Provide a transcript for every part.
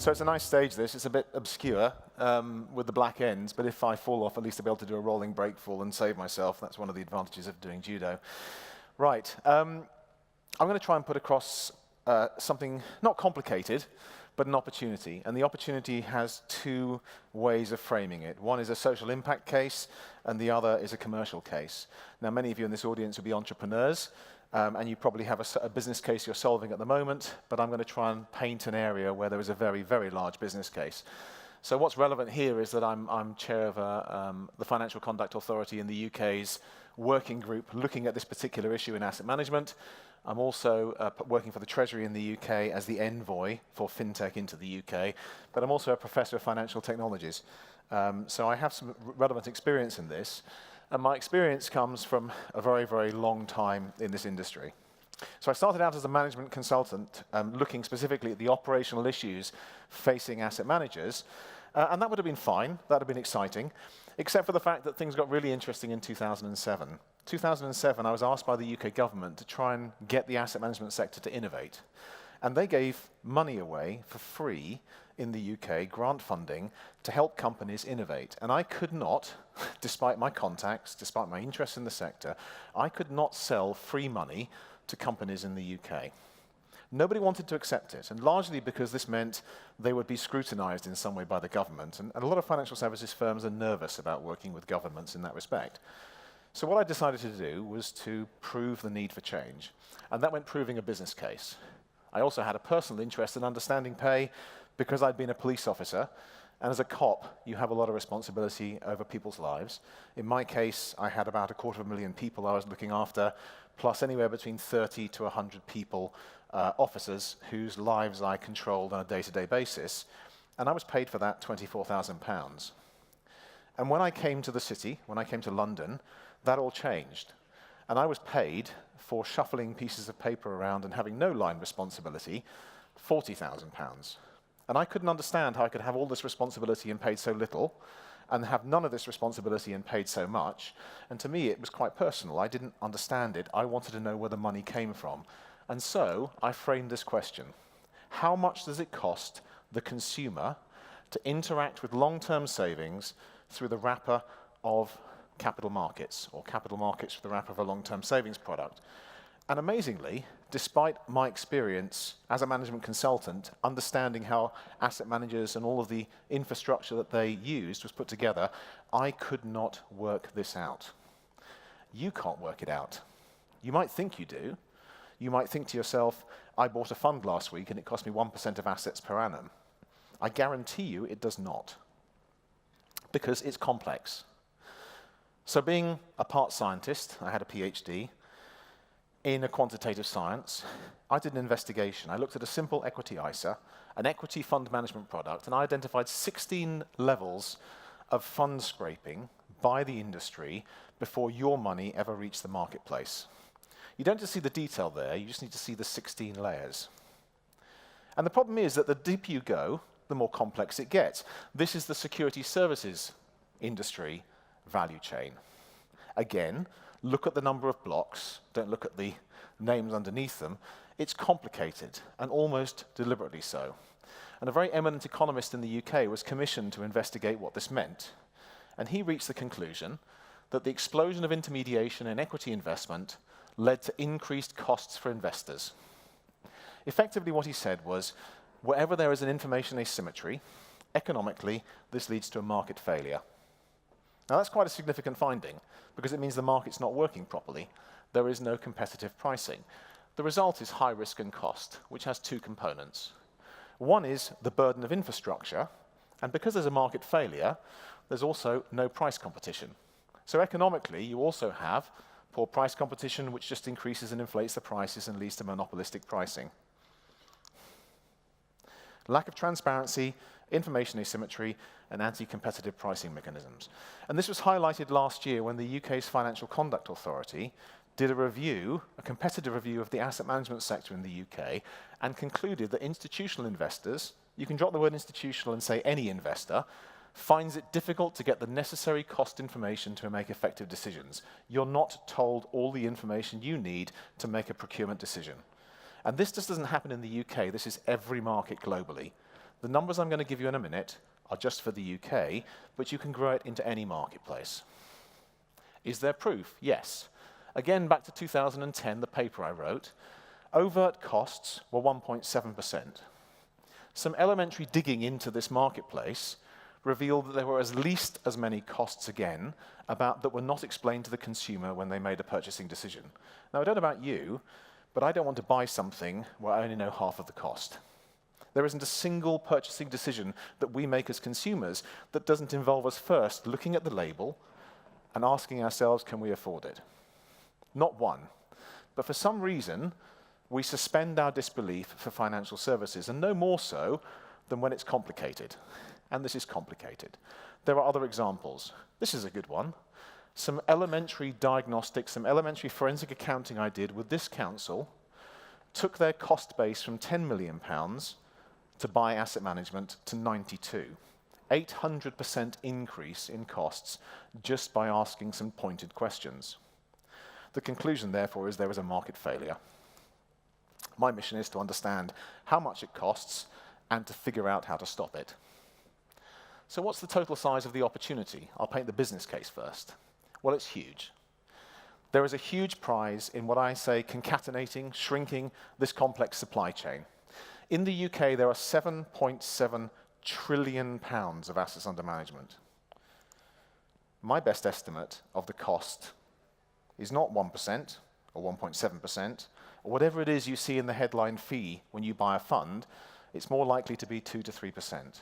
So it's a nice stage, this. It's a bit obscure with the black ends, but if I fall off, at least I'll be able to do a rolling break fall and save myself. That's one of the advantages of doing judo. Right. I'm going to try and put across something not complicated, but an opportunity. And the opportunity has two ways of framing it. One is a social impact case, and the other is a commercial case. Now, many of you in this audience will be entrepreneurs, and you probably have a business case you're solving at the moment, but I'm going to try and paint an area where there is a very, very large business case. So what's relevant here is that I'm chair of the Financial Conduct Authority in the UK's working group looking at this particular issue in asset management. I'm also working for the Treasury in the UK as the envoy for fintech into the UK, but I'm also a professor of financial technologies. So I have some relevant experience in this, and my experience comes from a very, very long time in this industry. So I started out as a management consultant, looking specifically at the operational issues facing asset managers, and that would have been fine, that would have been exciting, except for the fact that things got really interesting in 2007. 2007, I was asked by the UK government to try and get the asset management sector to innovate. And they gave money away for free in the UK, grant funding, to help companies innovate. And I could not, despite my contacts, despite my interest in the sector, I could not sell free money to companies in the UK. Nobody wanted to accept it, and largely because this meant they would be scrutinized in some way by the government. And a lot of financial services firms are nervous about working with governments in that respect. So what I decided to do was to prove the need for change, and that meant proving a business case. I also had a personal interest in understanding pay because I'd been a police officer, and as a cop, you have a lot of responsibility over people's lives. In my case, I had about 250,000 people I was looking after, plus anywhere between 30 to 100 people, officers, whose lives I controlled on a day-to-day basis, and I was paid for that £24,000. And when I came to the city, when I came to London, that all changed. And I was paid for shuffling pieces of paper around and having no line responsibility, £40,000. And I couldn't understand how I could have all this responsibility and paid so little, and have none of this responsibility and paid so much. And to me, it was quite personal. I didn't understand it. I wanted to know where the money came from. And so I framed this question: how much does it cost the consumer to interact with long-term savings through the wrapper of capital markets, or capital markets through the wrapper of a long-term savings product? And amazingly, despite my experience as a management consultant, understanding how asset managers and all of the infrastructure that they used was put together, I could not work this out. You can't work it out. You might think you do. You might think to yourself, I bought a fund last week and it cost me 1% of assets per annum. I guarantee you it does not, because it's complex. So being a part scientist, I had a PhD in a quantitative science, I did an investigation. I looked at a simple equity ISA, an equity fund management product, and I identified 16 levels of fund scraping by the industry before your money ever reached the marketplace. You don't just see the detail there, you just need to see the 16 layers. And the problem is that the deeper you go, the more complex it gets. This is the security services industry value chain. Again, look at the number of blocks, don't look at the names underneath them. It's complicated, and almost deliberately so. And a very eminent economist in the UK was commissioned to investigate what this meant. And he reached the conclusion that the explosion of intermediation in equity investment led to increased costs for investors. Effectively, what he said was, wherever there is an information asymmetry, economically, this leads to a market failure. Now, that's quite a significant finding, because it means the market's not working properly. There is no competitive pricing. The result is high risk and cost, which has two components. One is the burden of infrastructure, and because there's a market failure, there's also no price competition. So economically, you also have poor price competition, which just increases and inflates the prices and leads to monopolistic pricing. Lack of transparency, information asymmetry, and anti-competitive pricing mechanisms. And this was highlighted last year when the UK's Financial Conduct Authority did a review, a competitive review of the asset management sector in the UK, and concluded that institutional investors, you can drop the word institutional and say any investor, finds it difficult to get the necessary cost information to make effective decisions. You're not told all the information you need to make a procurement decision. And this just doesn't happen in the UK, this is every market globally. The numbers I'm going to give you in a minute are just for the UK, but you can grow it into any marketplace. Is there proof? Yes. Again, back to 2010, the paper I wrote, overt costs were 1.7%. Some elementary digging into this marketplace revealed that there were at least as many costs again that were not explained to the consumer when they made a purchasing decision. Now, I don't know about you, but I don't want to buy something where I only know half of the cost. There isn't a single purchasing decision that we make as consumers that doesn't involve us first looking at the label and asking ourselves, can we afford it? Not one. But for some reason, we suspend our disbelief for financial services, and no more so than when it's complicated. And this is complicated. There are other examples. This is a good one. Some elementary diagnostics, some elementary forensic accounting I did with this council took their cost base from £10 million to buy asset management to 92. 800% increase in costs just by asking some pointed questions. The conclusion, therefore, is there is a market failure. My mission is to understand how much it costs and to figure out how to stop it. So what's the total size of the opportunity? I'll paint the business case first. Well, it's huge. There is a huge prize in what I say concatenating, shrinking this complex supply chain. In the UK, there are 7.7 trillion pounds of assets under management. My best estimate of the cost is not 1% or 1.7%, or whatever it is you see in the headline fee when you buy a fund. It's more likely to be 2 to 3%.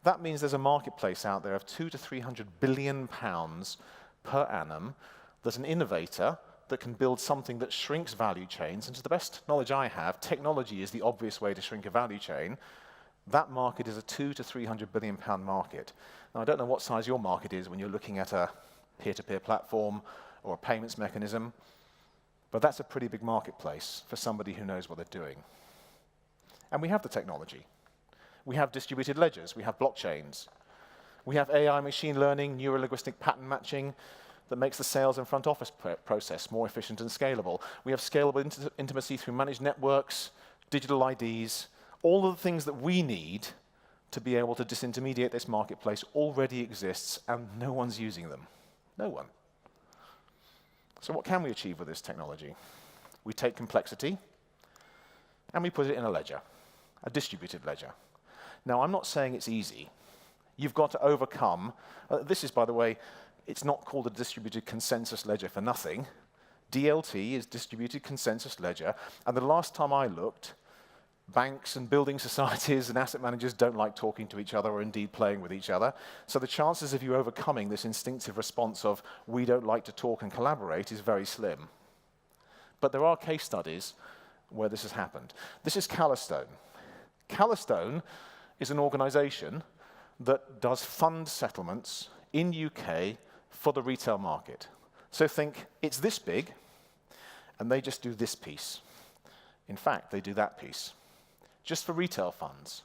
That means there's a marketplace out there of 200 to 300 billion pounds per annum that an innovator that can build something that shrinks value chains, and to the best knowledge I have, technology is the obvious way to shrink a value chain. That market is a 200 to 300 billion pound market. Now, I don't know what size your market is when you're looking at a peer-to-peer platform or a payments mechanism, but that's a pretty big marketplace for somebody who knows what they're doing. And we have the technology. We have distributed ledgers, we have blockchains, we have AI machine learning, neuro-linguistic pattern matching that makes the sales and front office process more efficient and scalable. We have scalable intimacy through managed networks, digital IDs. All of the things that we need to be able to disintermediate this marketplace already exists, and no one's using them. No one. So what can we achieve with this technology? We take complexity and we put it in a ledger, a distributed ledger. Now, I'm not saying it's easy. You've got to overcome, this is, by the way, it's not called a distributed consensus ledger for nothing. DLT is distributed consensus ledger, and the last time I looked, banks and building societies and asset managers don't like talking to each other or indeed playing with each other. So the chances of you overcoming this instinctive response of we don't like to talk and collaborate is very slim. But there are case studies where this has happened. This is Calastone. Calastone is an organization that does fund settlements in UK for the retail market. So think it's this big, and they just do this piece. In fact, they do that piece, just for retail funds.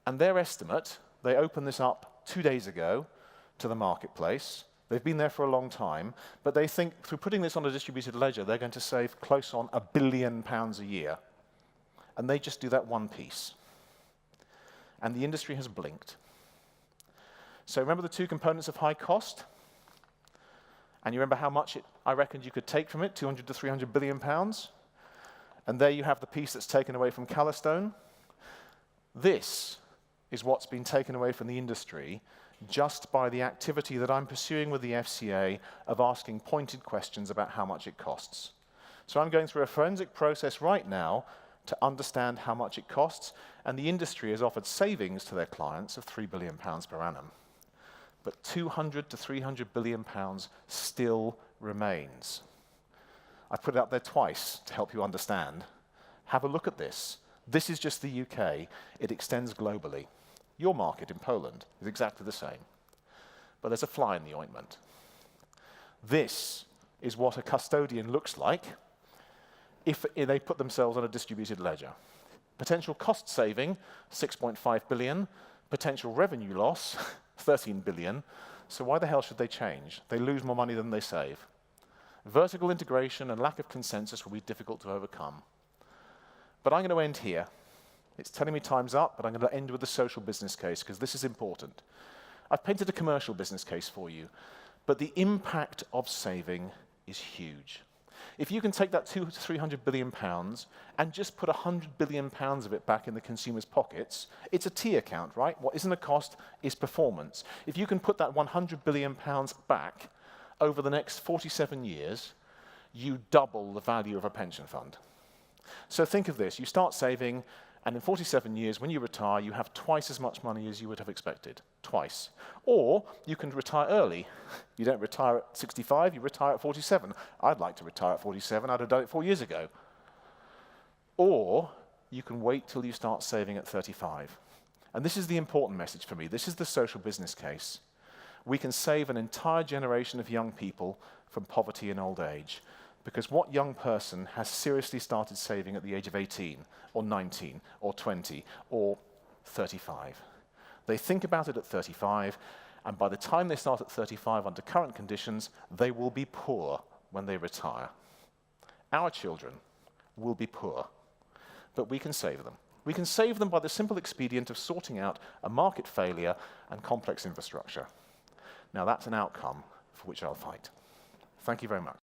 And their estimate, they opened this up 2 days ago to the marketplace. They've been there for a long time, but they think through putting this on a distributed ledger, they're going to save close on £1 billion a year. And they just do that one piece. And the industry has blinked. So remember the two components of high cost? And you remember how much I reckoned you could take from it, 200 to 300 billion pounds? And there you have the piece that's taken away from Calastone. This is what's been taken away from the industry just by the activity that I'm pursuing with the FCA of asking pointed questions about how much it costs. So I'm going through a forensic process right now to understand how much it costs, and the industry has offered savings to their clients of £3 billion per annum. But 200 to 300 billion pounds still remains. I've put it up there twice to help you understand. Have a look at this. This is just the UK. It extends globally. Your market in Poland is exactly the same. But there's a fly in the ointment. This is what a custodian looks like if they put themselves on a distributed ledger. Potential cost saving, 6.5 billion. Potential revenue loss, 13 billion. So why the hell should they change? They lose more money than they save. Vertical integration and lack of consensus will be difficult to overcome. But I'm going to end here. It's telling me time's up, but I'm going to end with the social business case, because this is important. I've painted a commercial business case for you, but the impact of saving is huge. If you can take that 200 to 300 billion pounds and just put 100 billion pounds of it back in the consumer's pockets, it's a T account, right? What isn't a cost is performance. If you can put that 100 billion pounds back over the next 47 years, you double the value of a pension fund. So think of this, you start saving, and in 47 years, when you retire, you have twice as much money as you would have expected, twice. Or you can retire early. You don't retire at 65, you retire at 47. I'd like to retire at 47, I'd have done it 4 years ago. Or you can wait till you start saving at 35. And this is the important message for me. This is the social business case. We can save an entire generation of young people from poverty and old age. Because what young person has seriously started saving at the age of 18, or 19, or 20, or 35? They think about it at 35, and by the time they start at 35 under current conditions, they will be poor when they retire. Our children will be poor, but we can save them. We can save them by the simple expedient of sorting out a market failure and complex infrastructure. Now that's an outcome for which I'll fight. Thank you very much.